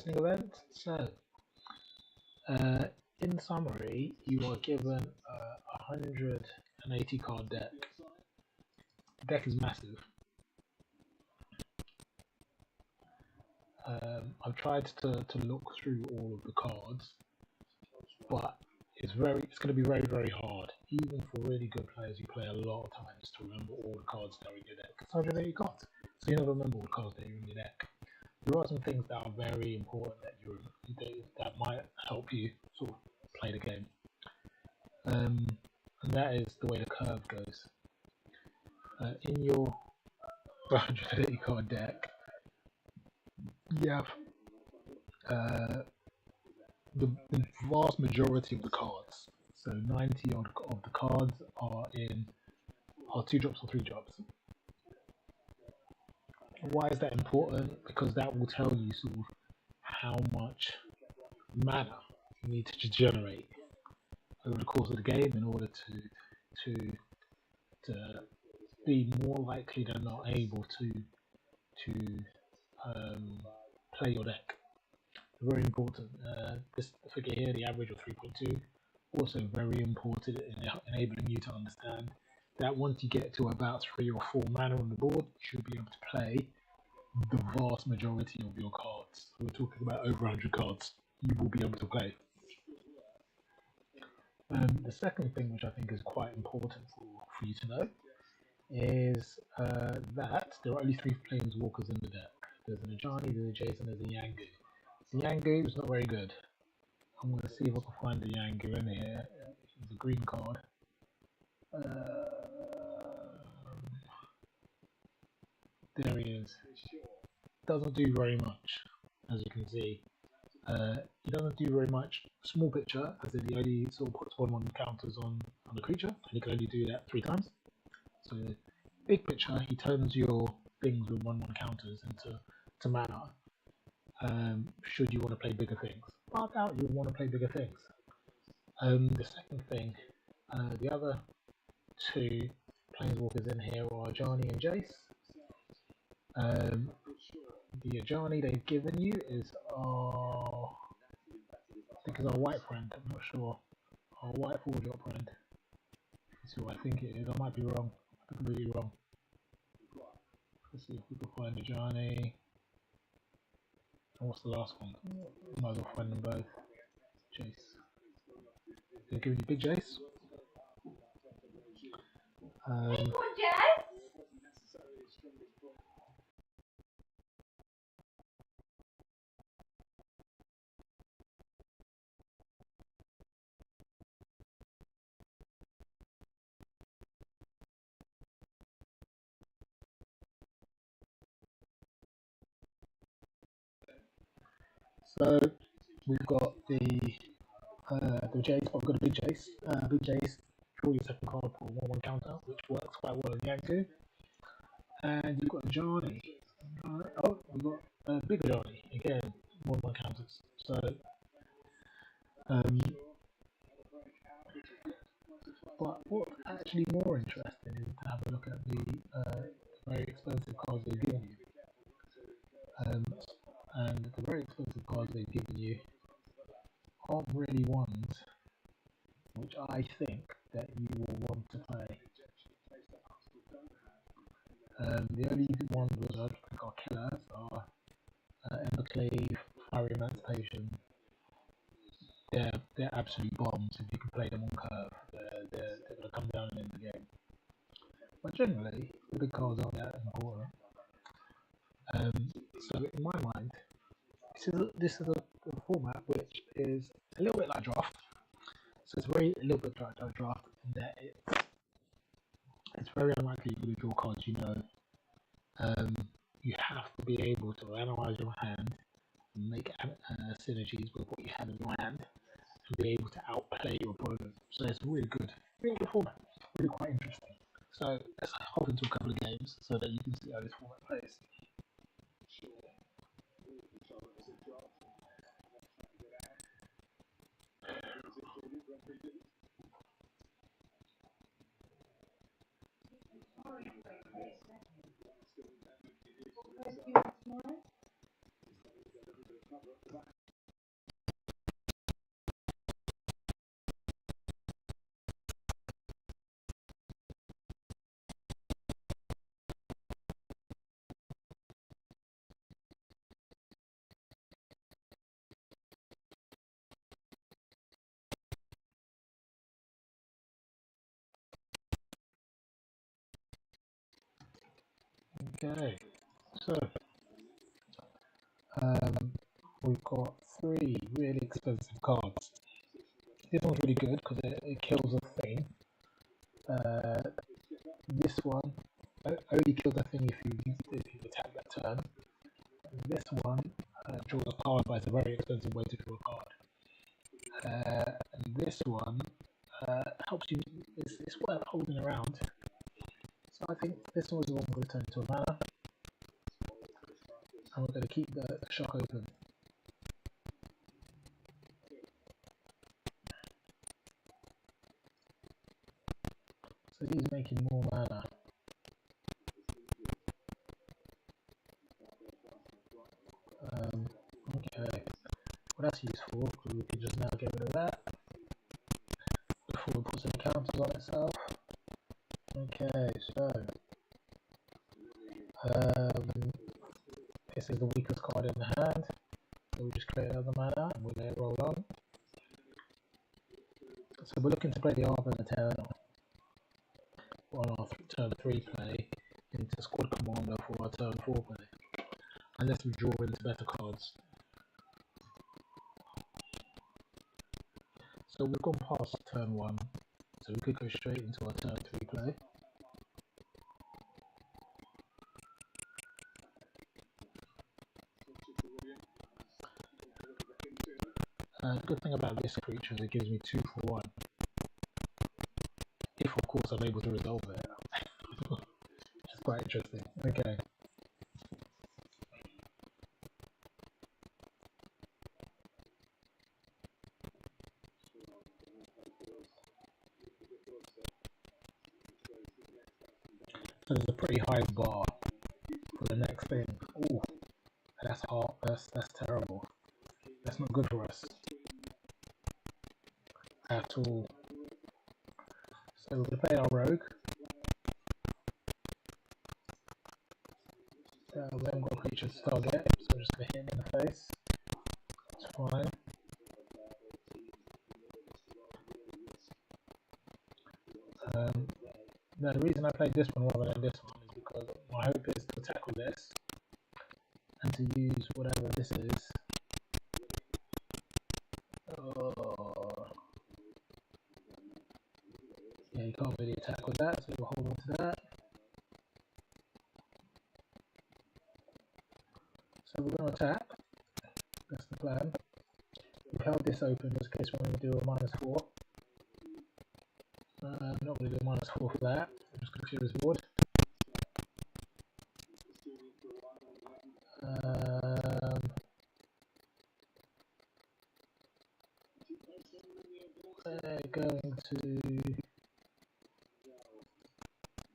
interesting event. So, in summary, you are given a 180 card deck. The deck is massive. I've tried to look through all of the cards, but it's going to be very, very hard, even for really good players who play a lot of times, to remember all the cards that are in your deck. It's 180 cards, so you never remember all the cards that are in your deck. There are some things that are very important that might help you sort of play the game, and that is the way the curve goes. In your 180 card deck, you have the vast majority of the cards, so 90 odd of the cards are 2 drops or 3 drops. Why is that important? Because that will tell you sort of how much mana you need to generate over the course of the game in order to be more likely than not able to play your deck. Very important. This figure here, the average of 3.2, also very important in enabling you to understand that once you get to about 3 or 4 mana on the board, you should be able to play the vast majority of your cards. We're talking about over 100 cards you will be able to play. The second thing, which I think is quite important for you to know, is that there are only 3 planeswalkers in the deck. There's an Ajani, there's a Jason, there's a Yangu. The Yangu is not very good. I'm going to see if I can find the Yangu in here. It's a green card. There he is. Doesn't do very much, as you can see. He doesn't do very much. Small picture, as in he only sort of puts 1/1 counters on the creature, and he can only do that 3 times. So, big picture, he turns your things with 1/1 counters into mana. Should you want to play bigger things? I doubt you want to play bigger things. The second thing, the other 2 planeswalkers in here are Ajani and Jace. The Ajani they've given you is I think it's our white friend, I'm not sure. Our white 4-drop friend. Let's see what I think it is. I might be wrong. I could be really wrong. Let's see if we can find Ajani. And what's the last one? Might as well find them both. Jace. They're giving you big Jace. So we've got the Jace. I've got a big Jace. Big Jace. Draw your second card for 1/1 counter, which works quite well in Yangu. And you've got Ajani. Oh, we've got big Ajani again. 1/1 counters. So but what's actually more interesting is to have a look at the very expensive cards they've given you. And the very expensive cards they've given you aren't really ones which I think that you will want to play. The only ones which I think are killers are Embercleave, Fiery Emancipation. They're absolute bombs. If you can play them on curve, they're going to come down and end the game. But generally, the big cards aren't that important. So in my mind, this is a format which is a little bit like draft. So it's a little bit like draft in that it's very unlikely you're going to draw cards you know. You have to be able to analyze your hand and make synergies with what you have in your hand and be able to outplay your opponent. So it's really good format, really quite interesting. So let's hop into a couple of games so that you can see how this format plays. Okay, so we've got three really expensive cards. This one's really good because it kills a thing. This one only kills a thing if you attack that turn. This one draws a card, but it's a very expensive way to draw a card. And this one helps you. It's worth holding around. So I think this one is the one we're going to turn into a mana, and we're going to keep the shock open. So he's making more mana. Okay, well that's useful because we can just now get rid of that before we put some counters on itself. Okay, so this is the weakest card in the hand, so we just create another mana and we'll let it roll on. So we're looking to play the Arbor Eternal on our turn 3 play into Squad Commander for our turn 4 play, unless we draw into better cards. So we've gone past turn 1, so we could go straight into our turn 3 play. The good thing about this creature is it gives me 2 for 1. If of course I'm able to resolve it. Which is quite interesting. Okay. So there's a pretty high bar for the next thing. Ooh, that's hard. That's terrible. That's not good for us at all. So we're going to play our rogue. We haven't got creatures to target, so we're just going to hit him in the face. That's fine. Now the reason I played this one rather than this one is because my hope is to attack with this and to use whatever this is. Yeah, you can't really attack with that, so we'll hold on to that. So we're going to attack. That's the plan. We've held this open just in case we want to do a -4. I'm not going to do a -4 for that. I'm just going to clear his board.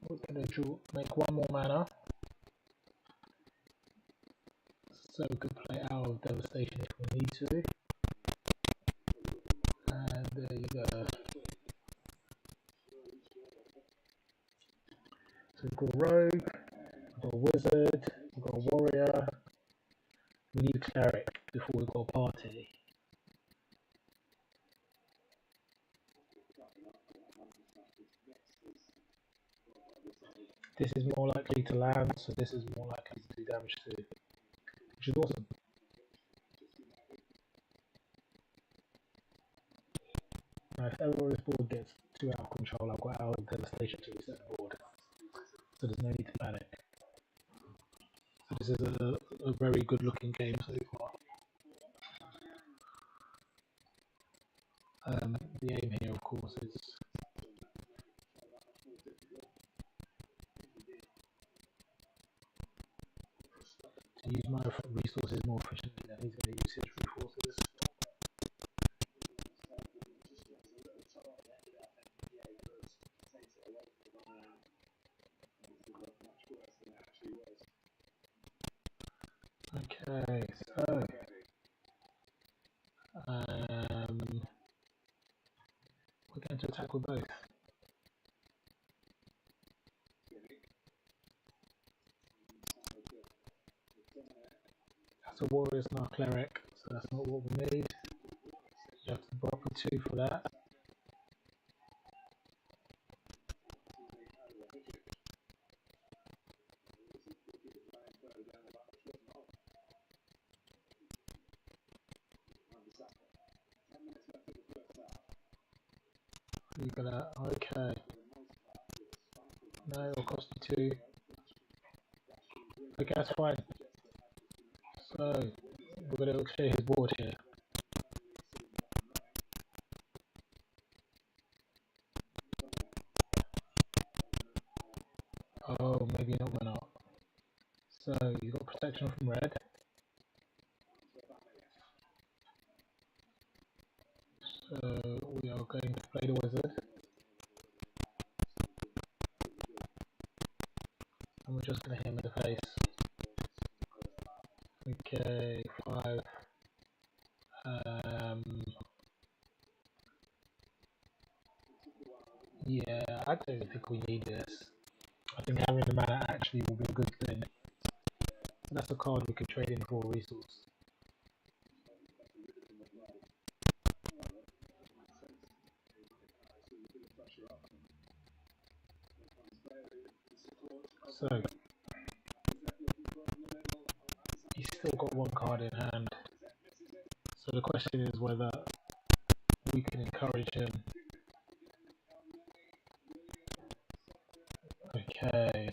We're going to make 1 more mana. So we could play out of Devastation if we need to. And there you go. So we've got a rogue, we've got a wizard, we've got a warrior. We need a cleric before we've got a party. This is more likely to land, so this is more likely to do damage to, which is awesome. Now, if ever this board gets too out of control, I've got out of Devastation to reset the board, so there's no need to panic. So this is a very good looking game so far. The aim here, of course, is to use my resources more efficiently than he's going to use his resources. Okay, so We're going to attack with both. That's a warrior's not a cleric, so that's not what we need. You have to block a 2 for that. You gonna okay. No, it'll cost you 2. Okay, that's fine. So we're gonna clear his board here. Oh, maybe not went up. So you've got protection from red. So we are going to play the wizard. And we're just going to hit him in the face. Okay, 5. Yeah, I don't think we need this. I think having the mana actually will be a good thing. So that's a card we could trade in for a resource. So he's still got 1 card in hand. So the question is whether we can encourage him. Okay.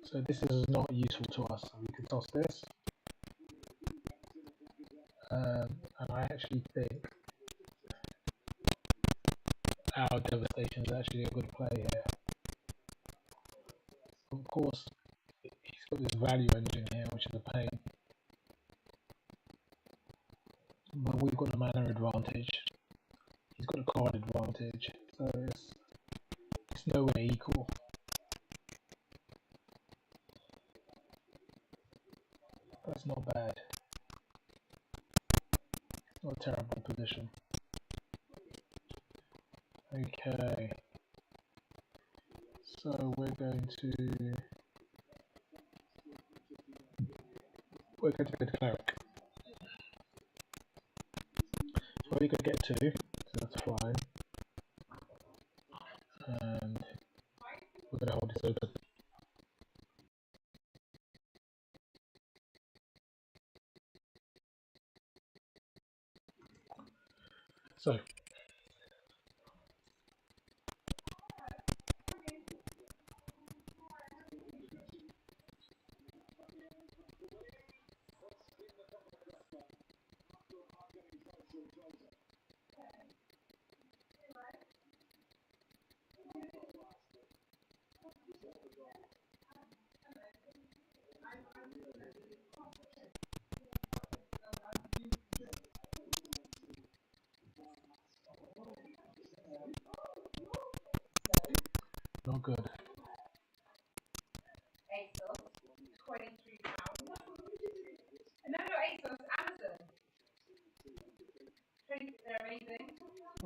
So this is not useful to us, so we can toss this. And I actually think our devastation is actually a good play here. Of course, he's got this value engine here, which is a pain. But we've got the mana advantage. He's got a card advantage, so it's nowhere equal. That's not bad. Not a terrible position. Okay. So we're going to go to cleric. So we could get 2, so that's fine. And we're going to hold this open. So not good.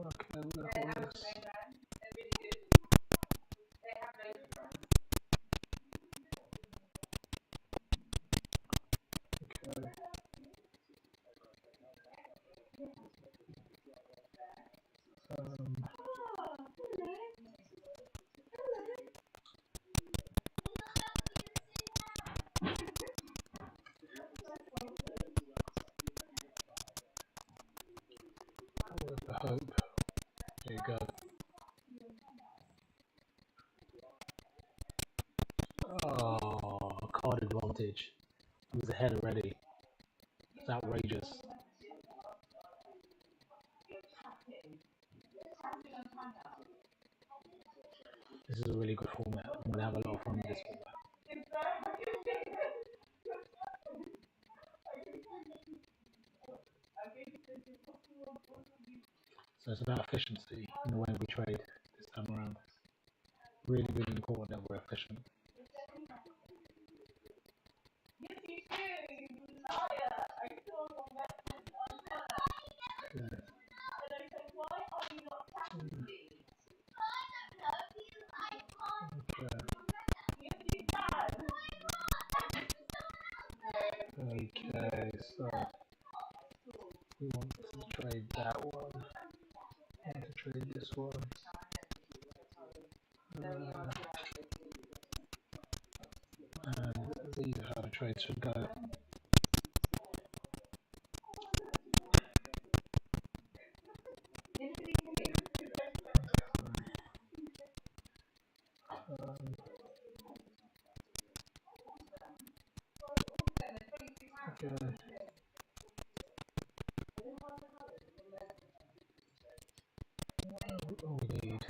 Okay, we're going to hold this. Okay. With the hope. There you go. Oh, card advantage. He was ahead already. It's outrageous. This is a really good format. I'm going to have a lot of fun with this format. So it's about efficiency in the way we trade this time around. Really, really important that we're efficient. So we want to trade that one. We want to trade this one. And these are how the trades should go. Okay. All we need.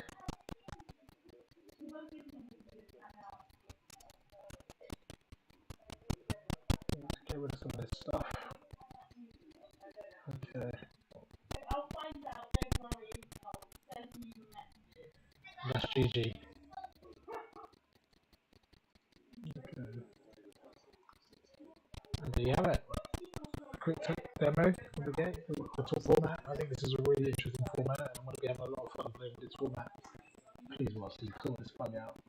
Let's get rid of some of this stuff. Okay. That's GG. Okay. And there you have it. A quick demo of the game, the top format. I think this is a really interesting format, and I'm going to be having a lot of fun playing with this format. Please watch these, sort this bug out.